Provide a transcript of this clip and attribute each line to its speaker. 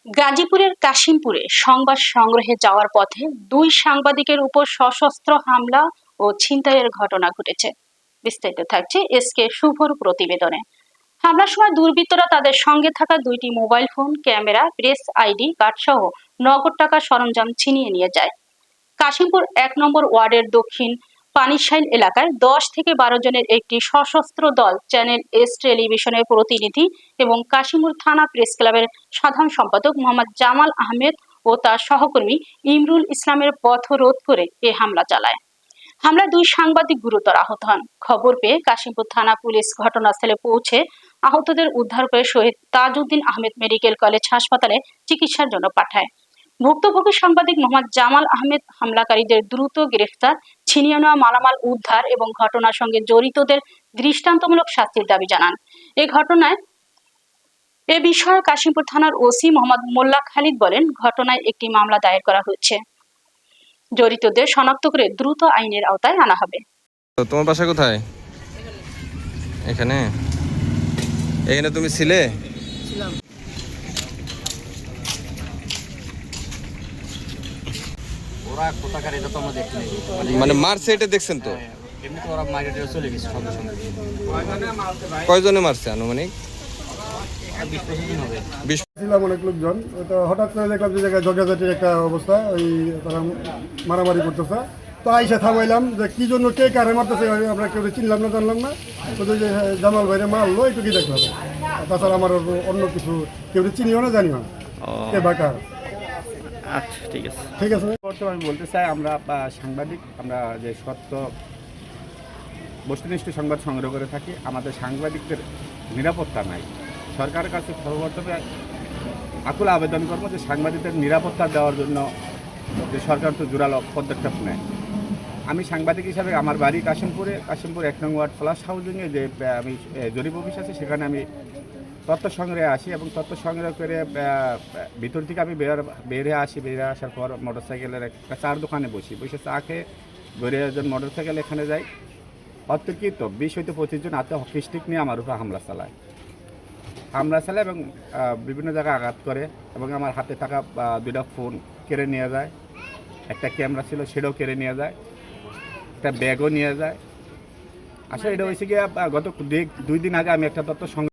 Speaker 1: গাজীপুরের কাশিমপুরে সংবাদ সংগ্রহে যাওয়ার পথে দুই সাংবাদিকের উপর সশস্ত্র হামলা ও ছিনতাইয়ের ঘটনা ঘটেছে। বিস্তারিত থাকছে এসকে শুভর প্রতিবেদনে। হামলার সময় দুর্বৃত্তরা তাদের সঙ্গে থাকা দুইটি mobile phone, camera, press ID card সহ নগদ টাকা সরঞ্জাম ছিনিয়ে নিয়ে যায়। কাশিমপুর ১ নম্বর ওয়ার্ডের দক্ষিণ পানিশাইল এলাকায় ১০ থেকে ১২ জনের একটি সশস্ত্র দল চ্যানেল এস টেলিভিশনের প্রতিনিধি এবং কাশিমপুর থানা প্রেস ক্লাবের সাধারণ সম্পাদক মোহাম্মদ জামাল আহমেদ ও তার সহকর্মী ইমরুল ইসলামের পথ রোধ করে এ হামলা চালায়। হামলায় দুই সাংবাদিক গুরুতর আহত হন। খবর পেয়ে কাশিমপুর থানা পুলিশ ঘটনাস্থলে পৌঁছে আহতদের উদ্ধার করে শহীদ তাজউদ্দিন আহমেদ মেডিকেল কলেজ হাসপাতালে চিকিৎসার জন্য পাঠায়। ভুক্তভোগী সাংবাদিক মোহাম্মদ জামাল আহমেদ হামলাকারীদের দ্রুত গ্রেফতার, ছিনিয়ে নেওয়া মালামাল উদ্ধার এবং ঘটনার সঙ্গে জড়িতদের দৃষ্টান্তমূলক শাস্তির দাবি জানান। এ বিষয়ে কাশিমপুর থানার ওসি মোহাম্মদ মোল্লা খালিদ বলেন, ঘটনায় একটি মামলা দায়ের করা হয়েছে। জড়িতদের শনাক্ত করে দ্রুত আইনের আওতায় আনা হবে।
Speaker 2: তোমার বাসা কোথায়? এখানে এখানে তুমি ছিলে?
Speaker 3: ছিলাম। ওরা কোথাকার এটা তো আমরা দেখিনি,
Speaker 2: মানে মারছে এটা দেখছেন তো?
Speaker 3: এমনি তো ওরা মাইরে চলে গেছে সঙ্গে সঙ্গে।
Speaker 2: কয়জনে মারছে আনুমানিক?
Speaker 3: 20-25 দিন হবে।
Speaker 4: ছিলাম অনেক লোকজন, তো হঠাৎ করে দেখলাম যে জায়গায় ঝগড়াঝাটির একটা অবস্থা, ওই তারা মারামারি করতেছে। তো আইসা থামাইলাম যে কি জন্য কে কারে মারতেছে আমরা কেউ চিনলাম না, জানলাম না। শুধু যে জামাল ভাইরে মারলো এইটুকুই দেখলাম, তাছাড়া আমার অন্য কিছু কেউ চিনিও না, জানিও না কে বাকার।
Speaker 5: আচ্ছা, ঠিক আছে,
Speaker 4: ঠিক আছে।
Speaker 5: বর্তমানে আমি বলতে চাই, আমরা সাংবাদিক, আমরা যে সত্য বস্তুনিষ্ঠ সংবাদ সংগ্রহ করে থাকি, আমাদের সাংবাদিকদের নিরাপত্তা নাই। সরকারের কাছে সর্বপ্রথমে আকুল আবেদন করবো যে সাংবাদিকদের নিরাপত্তা দেওয়ার জন্য যে সরকার তো জোরালো পদক্ষেপ নেয়। আমি সাংবাদিক হিসাবে আমার বাড়ি কাশিমপুর ১ নং ওয়ার্ড ফ্লাশ হাউজিংয়ে যে আমি জরিপ অফিস আছে, সেখানে আমি তথ্য সংগ্রহে আসি এবং তথ্য সংগ্রহ করে ভিতর থেকে আমি বেরিয়ে আসার পর মোটরসাইকেলের একটা চার দোকানে বসে চা খেয়ে বেরিয়ে একজন মোটরসাইকেল এখানে যাই। অতর্কিত ২০ হইতে ২৫ জন হাতে হকি স্টিক নিয়ে আমার উপরে হামলা চালায় এবং বিভিন্ন জায়গায় আঘাত করে এবং আমার হাতে থাকা 2টা ফোন কেড়ে নিয়ে যায়, একটা ক্যামেরা ছিল সেটাও কেড়ে নিয়ে যায়, একটা ব্যাগও নিয়ে যায়। আসলে এটা হয়েছে গিয়ে গত 2 দিন আগে আমি একটা তথ্য